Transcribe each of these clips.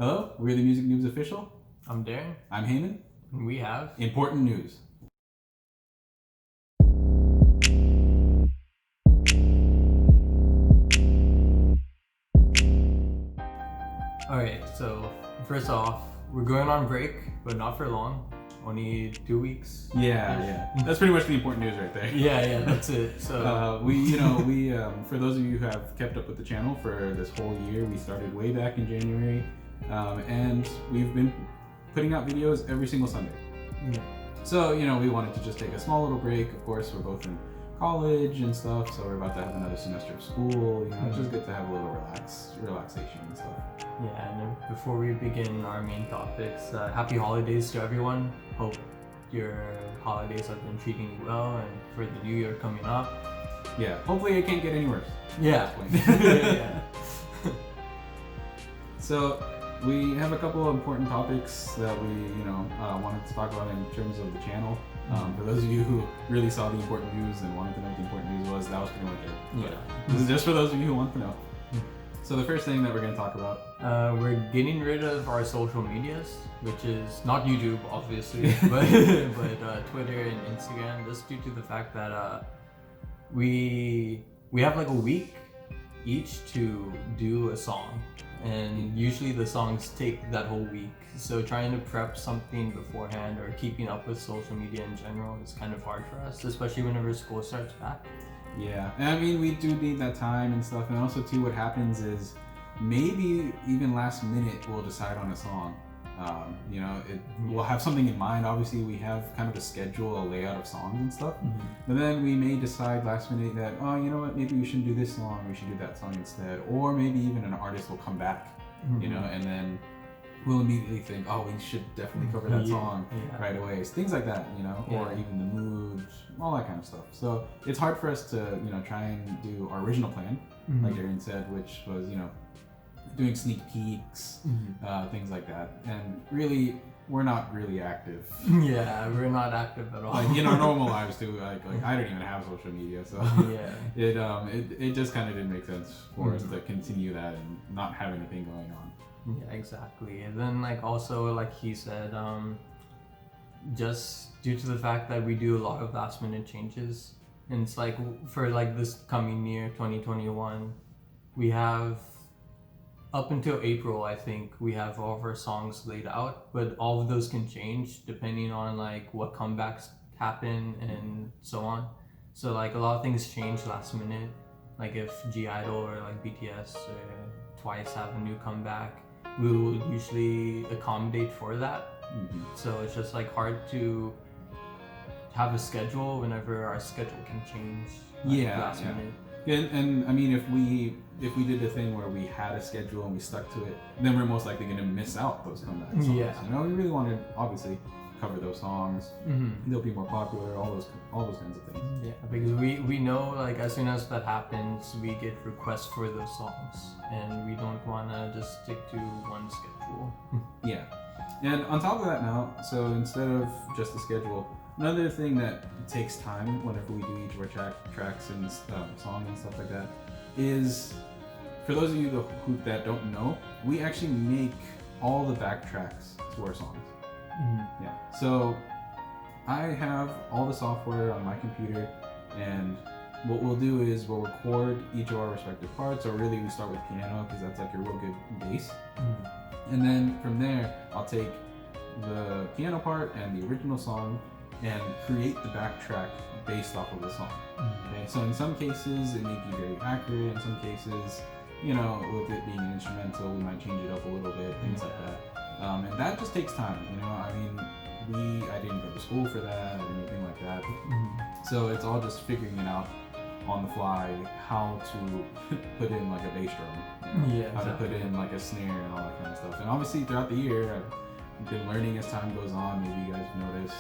Hello, we're the Music Noobs Official. I'm Derren. I'm Haman. And we have important news. Alright, so first off, we're going on break, but not for long. Only 2 weeks. Yeah. That's pretty much the important news right there. Yeah, that's it. So we for those of you who have kept up with the channel for this whole year, we started way back in January, and we've been putting out videos every single Sunday. Yeah. So we wanted to just take a small little break. Of course, we're both in college and stuff, so we're about to have another semester of school. It's just good to have a little relaxation and stuff. Yeah, and then before we begin our main topics, happy holidays to everyone. Hope your holidays have been treating you well, and for the new year coming up. Yeah, hopefully it can't get any worse. Yeah. Yeah. So we have a couple of important topics that we wanted to talk about in terms of the channel. For those of you who really saw the important news and wanted to know what the important news was, that was pretty much it. Yeah. This is just for those of you who want to know. So the first thing that we're going to talk about, we're getting rid of our social medias, which is not YouTube, obviously, but Twitter and Instagram. Just due to the fact that we have like a week each to do a song, and usually the songs take that whole week. So trying to prep something beforehand or keeping up with social media in general is kind of hard for us, especially whenever school starts back. Yeah, and I mean, we do need that time and stuff, and also too, what happens is maybe even last minute we'll decide on a song. We'll have something in mind. Obviously, we have kind of a schedule, a layout of songs and stuff, but then we may decide last minute that, oh, you know what, maybe we shouldn't do this song, we should do that song instead, or maybe even an artist will come back, and then we'll immediately think, oh, we should definitely cover that song right away. It's things like that, or even the mood, all that kind of stuff. So it's hard for us to, try and do our original plan, like Derren said, which was, doing sneak peeks, things like that. And really, we're not really active. Yeah, we're not active at all. Like in our normal lives too. Like I don't even have social media, so it just kind of didn't make sense for us to continue that and not have anything going on. Yeah, exactly. And then also like he said, just due to the fact that we do a lot of last minute changes, and it's like for this coming year 2021, we have up until April, I think we have all of our songs laid out, but all of those can change depending on what comebacks happen and so on. So a lot of things change last minute, like if G-Idol or BTS or Twice have a new comeback, we will usually accommodate for that. So it's just hard to have a schedule whenever our schedule can change last minute. And I mean, if we did the thing where we had a schedule and we stuck to it, then we're most likely going to miss out those comeback songs. Yeah. We really want to obviously cover those songs. They'll be more popular. All those kinds of things. Yeah, because we know as soon as that happens, we get requests for those songs, and we don't want to just stick to one schedule. Yeah, and on top of that now, so instead of just the schedule, another thing that takes time whenever we do each of our tracks and songs and stuff like that is, for those of you that don't know, we actually make all the backtracks to our songs. Yeah. So I have all the software on my computer, and what we'll do is we'll record each of our respective parts. So really, we start with piano because that's a real good base, and then from there, I'll take the piano part and the original song and create the backtrack based off of the song. Okay, so in some cases it may be very accurate. In some cases, with it being an instrumental, we might change it up a little bit, things like that. And that just takes time. I mean, I didn't go to school for that or anything like that. So it's all just figuring it out on the fly, how to put in a bass drum, how to put in a snare and all that kind of stuff. And obviously throughout the year, I've been learning as time goes on. Maybe you guys noticed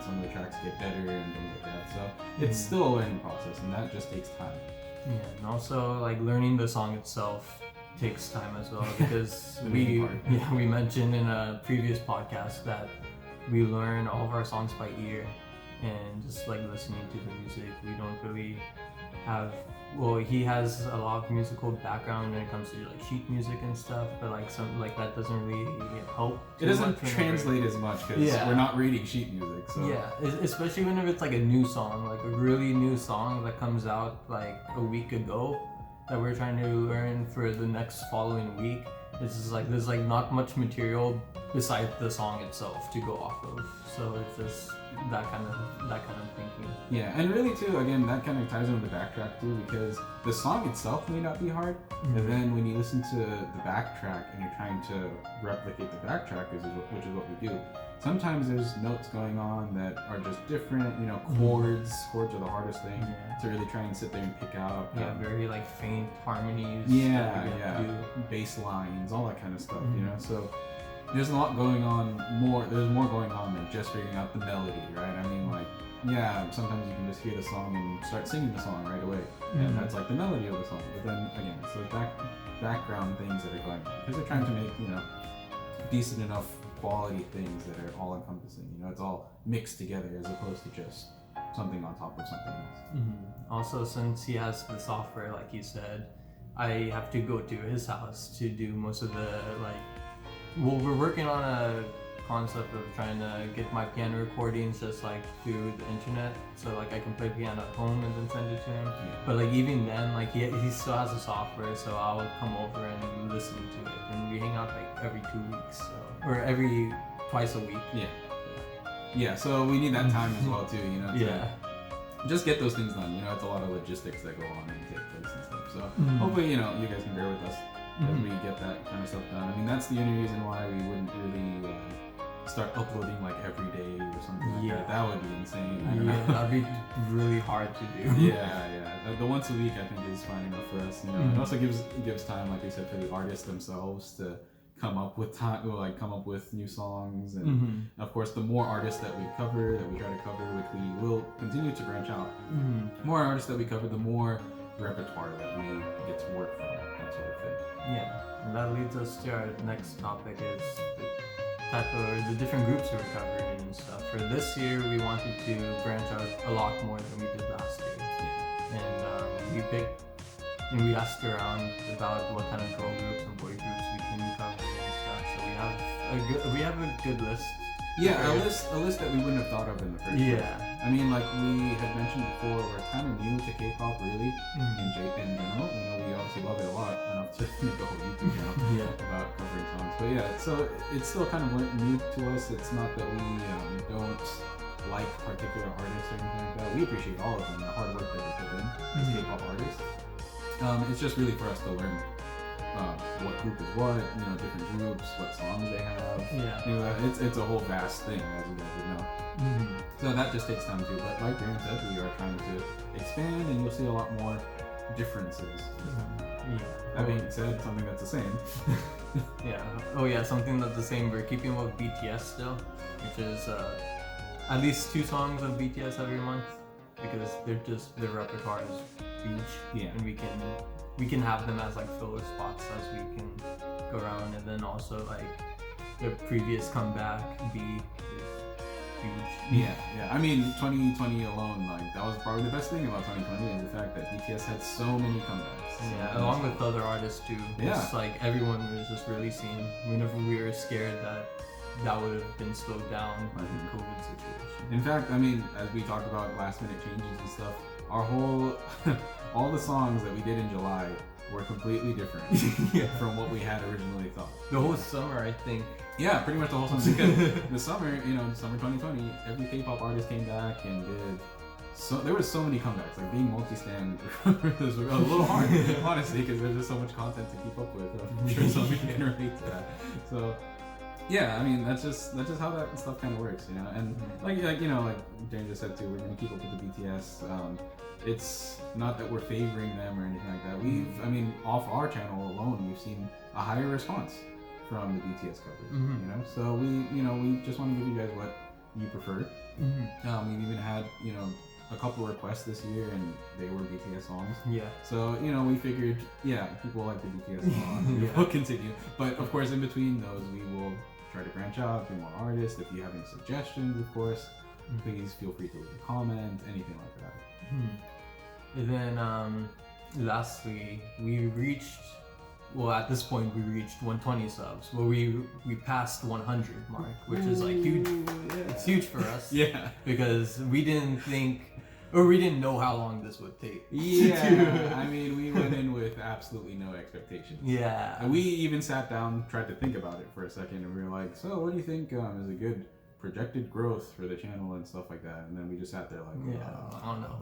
some of the tracks get better and things like that. So it's still a learning process, and that just takes time. Yeah, and also learning the song itself takes time as well, because we mentioned in a previous podcast that we learn all of our songs by ear, and just listening to the music, we don't really have well, he has a lot of musical background when it comes to like sheet music and stuff, but like some like that doesn't really help. It doesn't translate as much because we're not reading sheet music. So yeah, especially whenever it's like a new song, like a really new song that comes out like a week ago that we're trying to learn for the next following week. It's just like there's like not much material besides the song itself to go off of. So it's just that kind of thinking. Yeah, and really too, again, that kind of ties in with the backtrack too, because the song itself may not be hard, and then when you listen to the backtrack and you're trying to replicate the backtrack, which is what we do, sometimes there's notes going on that are just different, you know, chords are the hardest thing to really try and sit there and pick out. Very like faint harmonies. Bass lines, all that kind of stuff, you know, so there's a lot going on, there's more going on than just figuring out the melody, right? I mean, like, sometimes you can just hear the song and start singing the song right away, and that's like the melody of the song, but then again, it's the background things that are going on, because they're trying to make, you know, decent enough quality things that are all encompassing, you know, it's all mixed together as opposed to just something on top of something else. Also, since he has the software, like you said, I have to go to his house to do most of the we're working on a concept of trying to get my piano recordings just like through the internet, so like I can play piano at home and then send it to him. But like even then, like he still has the software, so I'll come over and listen to it, and we hang out like every 2 weeks, or every twice a week. Yeah, so we need that time as well too, you know, to just get those things done. You know, it's a lot of logistics that go on and take place and stuff. So hopefully, you know, you guys can bear with us as we get that kind of stuff done. I mean, that's the only reason why we wouldn't really start uploading like every day or something like that. That would be insane. I don't know. That'd be really hard to do. The once a week I think is fine enough for us. You know, it also gives time, like we said, for the artists themselves to come up with new songs, and of course, the more artists that we try to cover, which we will continue to branch out. More artists that we cover, the more repertoire that we get to work from, that sort of thing. Yeah, and that leads us to our next topic, is the different groups we're covering and stuff. For this year, we wanted to branch out a lot more than we did last year. And we asked around about what kind of girl groups and boy groups we can cover and stuff. So we have a good list. Yeah, a list that we wouldn't have thought of in the first place. I mean, like we had mentioned before, we're kind of new to K-pop, really, in general. You know, we obviously love it a lot, enough to make a whole YouTube channel about covering songs. But yeah, so it's still kind of new to us. It's not that we don't like particular artists or anything like that. We appreciate all of them, the hard work that they put in as K-pop artists. It's just really for us to learn what group is what, you know, different groups, what songs they have. You know, it's a whole vast thing, as you guys would know. So that just takes time too. But like Derren said, we are trying to expand, and you'll see a lot more differences. That being said, something that's the same. Something that's the same. We're keeping with BTS still, which is at least 2 songs of BTS every month, because their repertoire is huge. And we can have them as like filler spots as we can go around, and then also like the previous comeback B is huge. I mean, 2020 alone, like that was probably the best thing about 2020, is the fact that BTS had so many comebacks. Along with other artists too. It's like everyone was just releasing whenever we were scared that would have been slowed down by the COVID situation. In fact, I mean, as we talked about last minute changes and stuff, our whole all the songs that we did in July were completely different from what we had originally thought. The whole summer, I think. Yeah, pretty much the whole summer. Because the summer, you know, summer 2020, every K-pop artist came back and did. So there was so many comebacks. Like being multi-stand was a little hard, honestly, because there's just so much content to keep up with. I'm sure some people can relate to that. So. Yeah, I mean that's just how that stuff kind of works, you know. And like you know, like Derren just said too, we're gonna keep up with the BTS. It's not that we're favoring them or anything like that. I mean, off our channel alone, we've seen a higher response from the BTS coverage. You know, so we just want to give you guys what you prefer. We've even had a couple requests this year, and they were BTS songs. So we figured, people like the BTS song. We'll continue, but of course, in between those, we will try to branch out, do more artists. If you have any suggestions, of course, please feel free to leave a comment, anything like that. And then lastly, we reached. Well, at this point, we reached 120 subs. Well, we passed 100 mark, which is like huge. Yeah. It's huge for us. Yeah. Because we didn't think, or we didn't know how long this would take. Yeah. I mean, we went in with absolutely no expectations. Yeah. And we even sat down, tried to think about it for a second, and we were like, so what do you think is a good projected growth for the channel and stuff like that? And then we just sat there like, I don't know.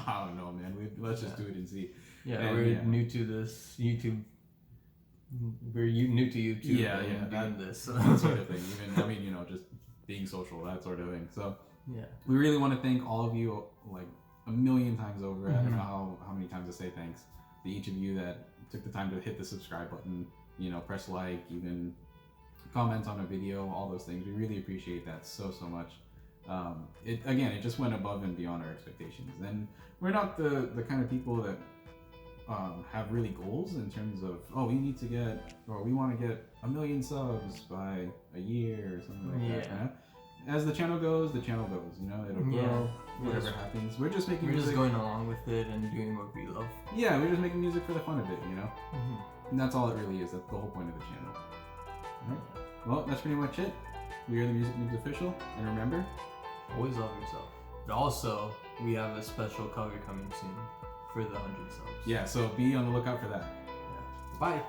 I don't know, man. Let's just do it and see. Yeah, and we're new to this YouTube. We're new to YouTube. Yeah, doing this. That sort of thing. Even, I mean, you know, just being social, that sort of thing. So yeah, we really want to thank all of you like a million times over. I don't know how many times to say thanks to each of you that took the time to hit the subscribe button, you know, press like, even comment on a video, all those things. We really appreciate that so much. It just went above and beyond our expectations. And we're not the kind of people that have really goals in terms of, we need to get, or we want to get 1 million subs by a year or something like that. You know? As the channel goes, you know, it'll grow, whatever happens. We're just making music. We're just going along with it and doing what we love. Yeah, we're just making music for the fun of it, you know? And that's all it really is. That's the whole point of the channel. Alright. Well, that's pretty much it. We are the Music Noobs Official, and remember, always love yourself. But also, we have a special cover coming soon for the 100 subs. Yeah, so be on the lookout for that. Yeah. Bye.